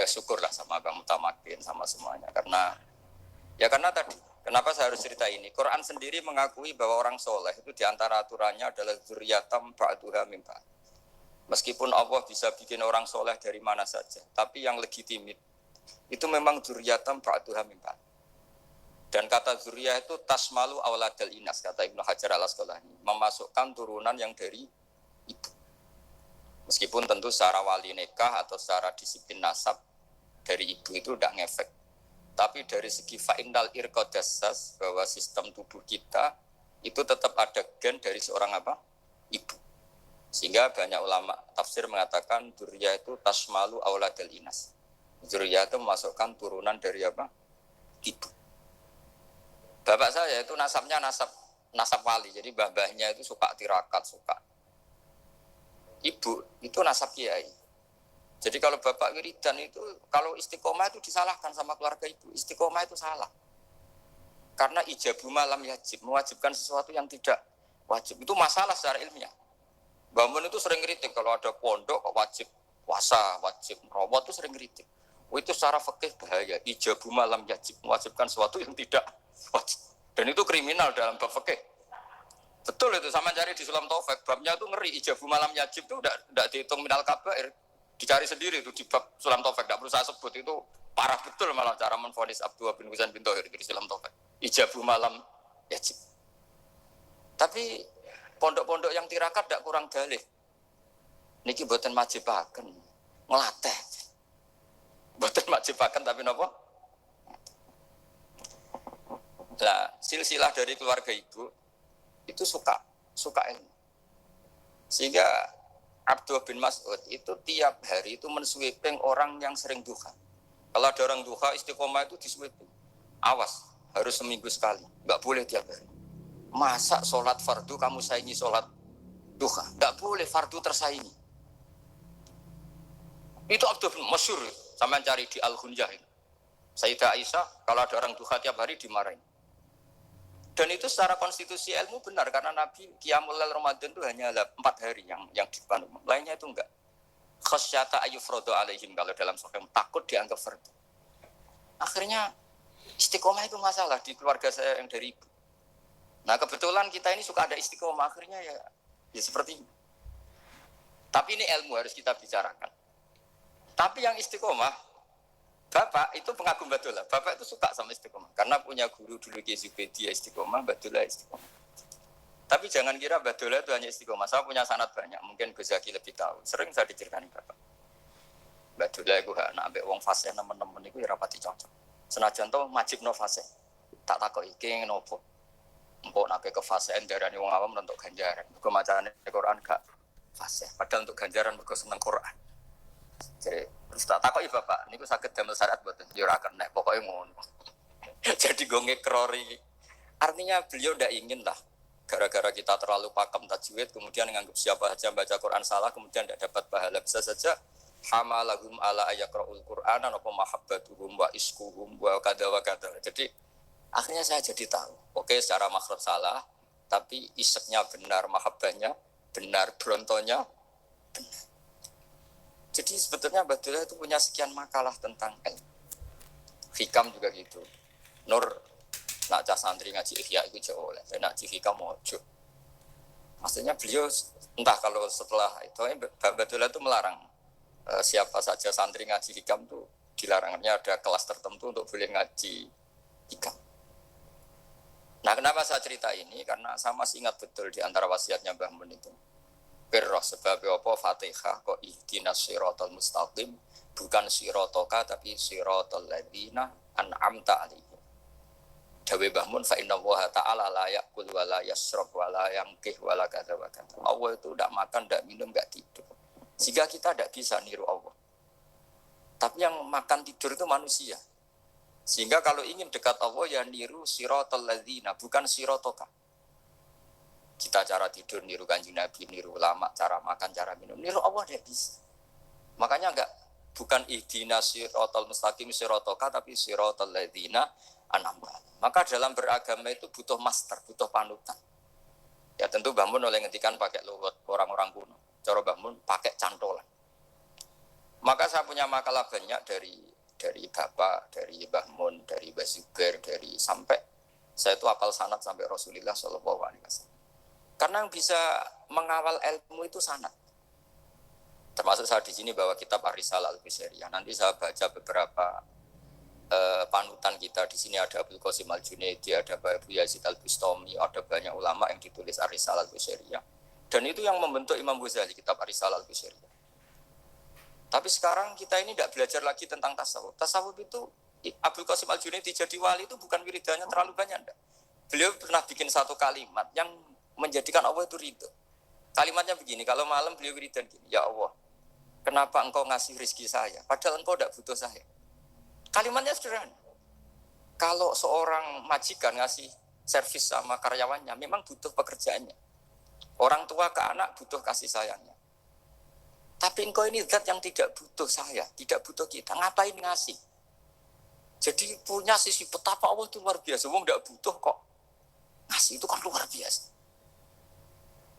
ya syukurlah sama Bang Mutamakin sama semuanya karena tadi kenapa saya harus cerita ini? Quran sendiri mengakui bahwa orang soleh itu diantara aturannya adalah dzurriyyatam ba'duha min ba'd. Meskipun Allah bisa bikin orang soleh dari mana saja, tapi yang legitimit itu memang dzurriyyatam ba'duha min ba'd. Dan kata dzurriyyah itu tasmalu auladal inas, kata Ibnu Hajar al-Asqalani, memasukkan turunan yang dari ibu. Meskipun tentu secara wali nikah atau secara disiplin nasab dari ibu itu tidak ngefek. Tapi dari segi fa'indal irqadassas, bahwa sistem tubuh kita itu tetap ada gen dari seorang apa? Ibu. Sehingga banyak ulama tafsir mengatakan dzurriyyah itu tasmalu auladal inas. Dzurriyyah itu memasukkan turunan dari apa? Ibu. Bapak saya itu nasabnya nasab wali, jadi mbah-mbahnya itu suka tirakat, suka. Ibu itu nasab kiai. Jadi kalau bapak wiridan itu, kalau istiqomah itu disalahkan sama keluarga ibu. Istiqomah itu salah. Karena ijabu malam yajib, mewajibkan sesuatu yang tidak wajib. Itu masalah secara ilmiah. Mbah Mun itu sering kritik kalau ada pondok wajib puasa, wajib merawat itu sering kritik. Itu secara fikih bahaya. Ijabu malam yajib, mewajibkan sesuatu yang tidak wajib. Dan itu kriminal dalam bab fikih. Betul itu, sama cari di Sulam Taufik. Babnya itu ngeri, ijabu malam yajib itu tidak dihitung minal kabair. Dicari sendiri itu di bab Sulam Taufik, tidak perlu saya sebut. Itu parah betul malah cara menvonis Abdullah bin Husain bin Thohir di Sulam Taufik. Ijabu malam yajib. Tapi pondok-pondok yang tirakat tidak kurang dalih. Niki mboten majibaken, ngelatih. Mboten majibaken tapi napa? Nah, silsilah dari keluarga ibu itu suka ilmu. Sehingga Abdullah bin Mas'ud itu tiap hari itu mensweeping orang yang sering duha. Kalau ada orang duha istiqomah itu disweeping. Awas, harus seminggu sekali, nggak boleh tiap hari. Masa sholat fardu kamu saingi sholat duha? Nggak boleh, fardu tersaingi. Itu Abdullah bin Masyhur, sama cari di Al-Hunyah ini. Sayyidah Aisyah, kalau ada orang duha tiap hari dimarahin. Dan itu secara konstitusi ilmu benar, karena Nabi Qiyamul Lail Ramadan itu hanya 4 hari yang dipandu. Lainnya itu enggak. Khasyata ayyufrodo alaihim, kalau dalam sahih takut dianggap fardu. Akhirnya istiqomah itu masalah di keluarga saya yang dari ibu. Nah kebetulan kita ini suka ada istiqomah, akhirnya ya seperti ini. Tapi ini ilmu harus kita bicarakan. Tapi yang istiqomah, Bapak itu pengagum Badullah. Bapak itu suka sama istiqomah. Karena punya guru dulu Ki Zubaidi istiqomah, Badullah istiqomah. Tapi jangan kira Badullah itu hanya istiqomah. Saya punya sanad banyak. Mungkin Gus Zaki lebih tahu. Sering saya diceritakan Bapak. Badullah itu nak ambek wong fase teman-teman itu ya rapati cocok. Senajan to majibno fase. Tak takoki iki nopo. Empuk nak ke fase darane wong awam untuk ganjaran. Mergo macane Quran gak fase. Padahal untuk ganjaran mergo seneng Quran. Jadi terus tak takoki bapak, niku saged damel syarat mboten? Ya ora kena, pokoke ngono. Jadi go ngekrori. Artinya beliau ndak ingin lah gara-gara kita terlalu pakem tajwid kemudian nganggap siapa saja baca Quran salah kemudian tidak dapat pahala. Bisa saja hamalahum ala ayaqraul Qur'ana apa mahabbatuhum wa iskuhum wa kadza wa kadza. Jadi akhirnya saya jadi tahu. Oke, secara makhraj salah, tapi iseknya benar, mahabbahnya benar, brontonya benar. Jadi sebetulnya Badullah itu punya sekian makalah tentang ilmu. Hikam juga gitu. Nur nak cah santri ngaji Ihya itu jauh oleh. Nak ngaji Hikam mojo. Maksudnya beliau entah kalau setelah itu Badullah itu melarang siapa saja santri ngaji Hikam itu dilarangnya ada kelas tertentu untuk boleh ngaji Hikam. Nah kenapa saya cerita ini? Karena saya masih ingat betul di antara wasiatnya Mbah Mun itu. Berroh sebab apa Fatihah kok ihdinas siratal mustaqim bukan siratoka tapi siratal ladzina an'amta alaihim. Dawe Mbah Mun fa inna wa ta'ala la yaqul wa la yasrab wa la yangkih wa la kadza wa kadza. Allah itu enggak makan, enggak minum, enggak tidur. Sehingga kita enggak bisa niru Allah. Tapi yang makan tidur itu manusia. Sehingga kalau ingin dekat Allah ya niru siratal ladzina bukan siratoka. Kita cara tidur niru Kanjeng Nabi, niru ulama, cara makan, cara minum, niru Allah dia bisa. Makanya bukan ihdinas siratal mustaqim siratoka tapi siratal ladzina an'amta. Maka dalam beragama itu butuh master, butuh panutan. Ya tentu Mbah Mun oleh ngendikan pakai luwet orang-orang kuno. Cara Mbah Mun pakai cantolan. Maka saya punya makalah banyak dari Bapak, dari Mbah Mun, dari Mbah Zubair, dari sampai saya itu hafal sanad sampai Rasulullah Shallallahu Alaihi Wasallam. Karena yang bisa mengawal ilmu itu sanad. Termasuk saya di sini bawa kitab Ar-Risalah Al-Qusairiyah. Nanti saya baca beberapa panutan kita. Di sini ada Abdul Qasim Al-Junaidi, ada Abu Yazid Al-Bustami, ada banyak ulama yang ditulis Ar-Risalah Al-Qusairiyah. Dan itu yang membentuk Imam Ghazali, kitab Ar-Risalah Al-Qusairiyah. Tapi sekarang kita ini tidak belajar lagi tentang tasawuf. Tasawuf itu Abdul Qasim Al-Junaidi jadi wali itu bukan wiridannya terlalu banyak. Enggak. Beliau pernah bikin satu kalimat yang menjadikan Allah itu ridho. Kalimatnya begini, kalau malam beliau wiridan gini, ya Allah, kenapa engkau ngasih rezeki saya? Padahal engkau tidak butuh saya. Kalimatnya sederhana. Kalau seorang majikan ngasih servis sama karyawannya, memang butuh pekerjaannya. Orang tua ke anak butuh kasih sayangnya. Tapi engkau ini zat yang tidak butuh saya, tidak butuh kita. Ngapain ngasih? Jadi punya sisi betapa Allah itu luar biasa. Wong tidak butuh kok. Ngasih itu kan luar biasa.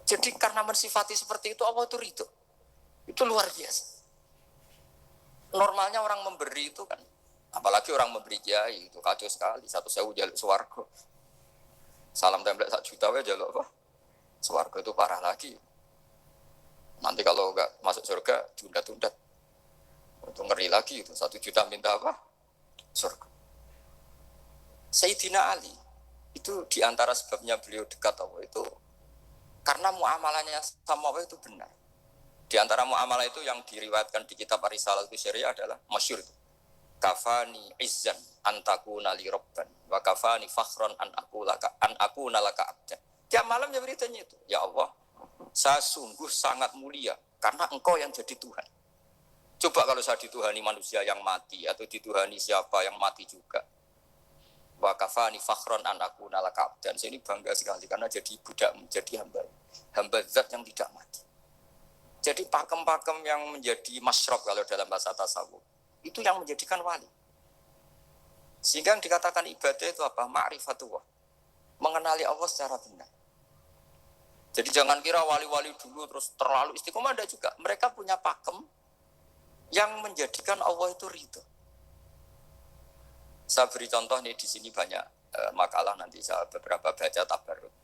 Jadi karena mensifati seperti itu Allah itu ridho. Itu luar biasa. Normalnya orang memberi itu kan, apalagi orang memberi kiai itu kacau sekali. 1.000 jaluk swarga. Salam template 1 juta wae jaluk apa? Swarga itu parah lagi. Nanti kalau enggak masuk surga tunda-tunda. Itu ngeri lagi itu. 1 juta minta apa? Surga. Sayyidina Ali itu diantara sebabnya beliau dekat Allah itu karena muamalahnya sama Allah itu benar. Di antara muamalah itu yang diriwayatkan di kitab Ar-Risalah Al-Qusairiyah adalah masyhur itu. Kafani izzan antakuna li rabban wa kafani fakhran an akuna laka abdan. Tiap malam ya beritanya itu. Ya Allah, saya sungguh sangat mulia karena engkau yang jadi Tuhan. Coba kalau saya dituhani manusia yang mati atau dituhani siapa yang mati juga. Wa kafani fakhran an akuna laka abdan. Saya ini bangga sekali karena jadi budak, menjadi hamba zat yang tidak mati. Jadi pakem-pakem yang menjadi masyrab kalau dalam bahasa tasawuf itu yang menjadikan wali. Sehingga yang dikatakan ibadah itu apa? Ma'rifatullah. Mengenali Allah secara benar. Jadi jangan kira wali-wali dulu terus terlalu istiqomah, ada juga. Mereka punya pakem yang menjadikan Allah itu ridho. Saya beri contoh nih di sini banyak makalah nanti saya beberapa baca tabarruk.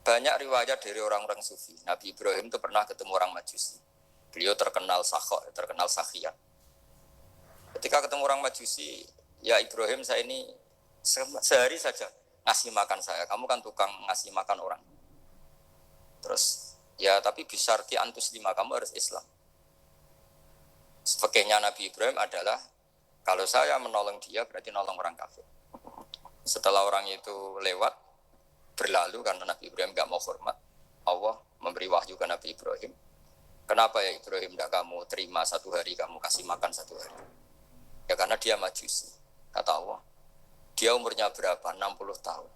Banyak riwayat dari orang-orang sufi. Nabi Ibrahim itu pernah ketemu orang Majusi. Beliau terkenal sakhok, terkenal sakhiyah. Ketika ketemu orang Majusi, ya Ibrahim saya ini sehari saja ngasih makan saya. Kamu kan tukang ngasih makan orang. Terus, ya tapi bisyarti antus lima, kamu harus Islam. Fakihnya Nabi Ibrahim adalah, kalau saya menolong dia berarti nolong orang kafir. Setelah orang itu lewat, berlalu karena Nabi Ibrahim gak mau hormat, Allah memberi wahyu ke Nabi Ibrahim. Kenapa ya Ibrahim tidak kamu terima 1 hari, kamu kasih makan 1 hari? Ya karena dia Majusi, kata Allah. Dia umurnya berapa? 60 tahun.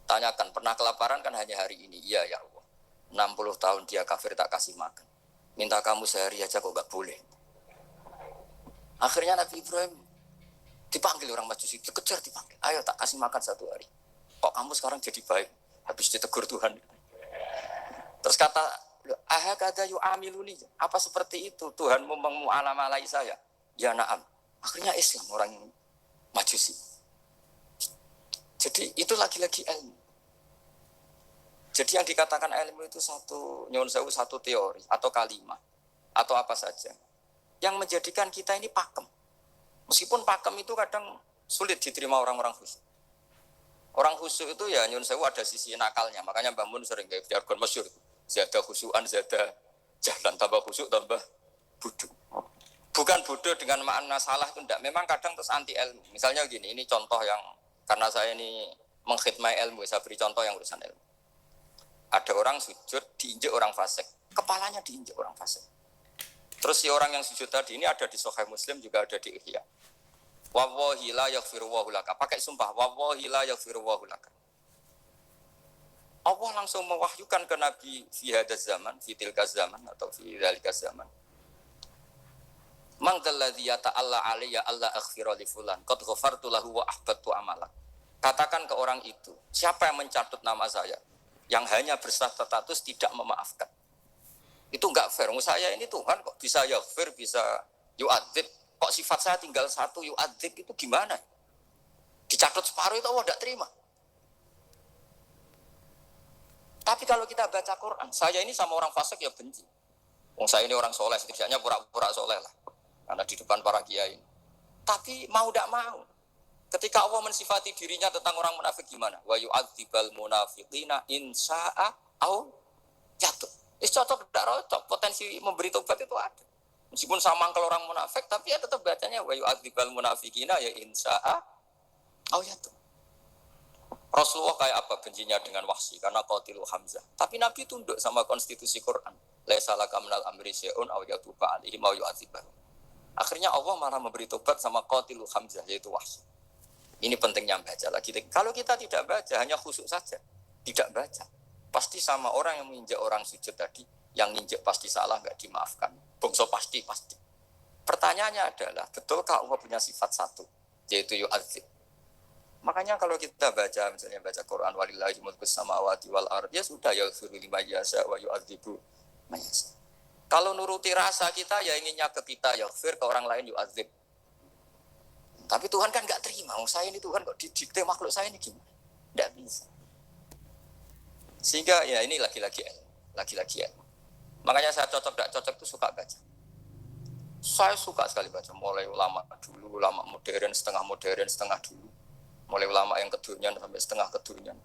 Tanyakan, pernah kelaparan kan hanya hari ini? Iya ya Allah. 60 tahun dia kafir tak kasih makan. Minta kamu sehari aja kok gak boleh. Akhirnya Nabi Ibrahim dipanggil orang Majusi, dikejar dipanggil. Ayo tak kasih makan 1 hari. Kok kamu sekarang jadi baik? Habis ditegur Tuhan. Terus kata, ahakada yu'amiluni. Apa seperti itu? Tuhanmu mengu'alamalai saya. Ya na'am. Akhirnya Islam orang Majusi. Jadi itu lagi-lagi ilmu. Jadi yang dikatakan ilmu itu satu teori atau kalimat atau apa saja yang menjadikan kita ini pakem. Meskipun pakem itu kadang sulit diterima orang-orang khusyuk. Orang khusyuk itu ya nyun sewu ada sisi nakalnya. Makanya Mbah Mun sering gaya jargon masyhur. Zada khusyuan, zada jalan, tambah khusyuk, tambah bodoh. Bukan bodoh dengan makna salah itu enggak. Memang kadang terus anti ilmu. Misalnya gini, ini contoh yang karena saya ini mengkhidmati ilmu, saya beri contoh yang urusan ilmu. Ada orang sujud diinjek orang fasik, kepalanya diinjek orang fasik. Terus si orang yang sujud tadi ini ada di Sahih Muslim, juga ada di Ihya. Wallahi la yaghfiru wa laka. Pakai sumpah, wallahi la yaghfiru wa laka. Allah langsung mewahyukan ke Nabi fi hadzal zaman, fi tilka zaman atau fi dzalika zaman. Man dzalladzi yata'alla alayya alla aghfira li fulan qad ghafartu lahu wa ahbattu amalak. Katakan ke orang itu, siapa yang mencatut nama saya yang hanya berstatus tidak memaafkan. Itu enggak fair. Saya ini Tuhan kok bisa yaghfir, bisa yu'adzib. Kok sifat saya tinggal satu yu'adzib itu gimana? Dicatat separuh itu Allah tidak terima. Tapi kalau kita baca Quran, saya ini sama orang fasik ya benci. Saya ini orang soleh, setidaknya pura-pura soleh lah. Karena di depan para kiai. Tapi mau tidak mau. Ketika Allah mensifati dirinya tentang orang munafik gimana? Wa yu'adzibal munafiqina insya'a au jatuh. Cocok tidak cocok. Potensi memberi tobat itu ada. Meskipun sama kalau orang munafik, tapi ya tetap bacanya wa yu'adzibal munafiqina ya insya'a au jatuh. Rasulullah kayak apa bencinya dengan Wahsy karena qatilu Hamzah. Tapi Nabi tunduk sama konstitusi Quran. Laisa laka minal amri syai'un aw yatuba alaihim aw yu'adzibahum. Akhirnya Allah malah memberi tobat sama qatilu Hamzah yaitu Wahsy. Ini pentingnya baca lagi. Kalau kita tidak baca, hanya khusyuk saja. Tidak baca. Pasti sama orang yang menginjak orang sujud tadi. Yang injak pasti salah, nggak dimaafkan. Bongso pasti. Pertanyaannya adalah, betulkah Allah punya sifat satu? Yaitu yu'adzib. Makanya kalau kita baca, misalnya baca Quran, walillahi mulkus samawati wal ardh, ya sudah, yaghfiru liman yasha wa yu'adzibu man yasha. Kalau nuruti rasa kita, ya inginnya ke kita, yaghfir, ke orang lain yu'adzib. Tapi Tuhan kan nggak terima. Saya ini Tuhan kok didikte makhluk saya ini gimana? Nggak bisa. Sehingga ya ini lagi-lagi ilmu. Makanya saya cocok nggak cocok itu suka baca. Saya suka sekali baca. Mulai ulama dulu, ulama modern, setengah dulu. Mulai ulama yang kedunian sampai setengah kedunian.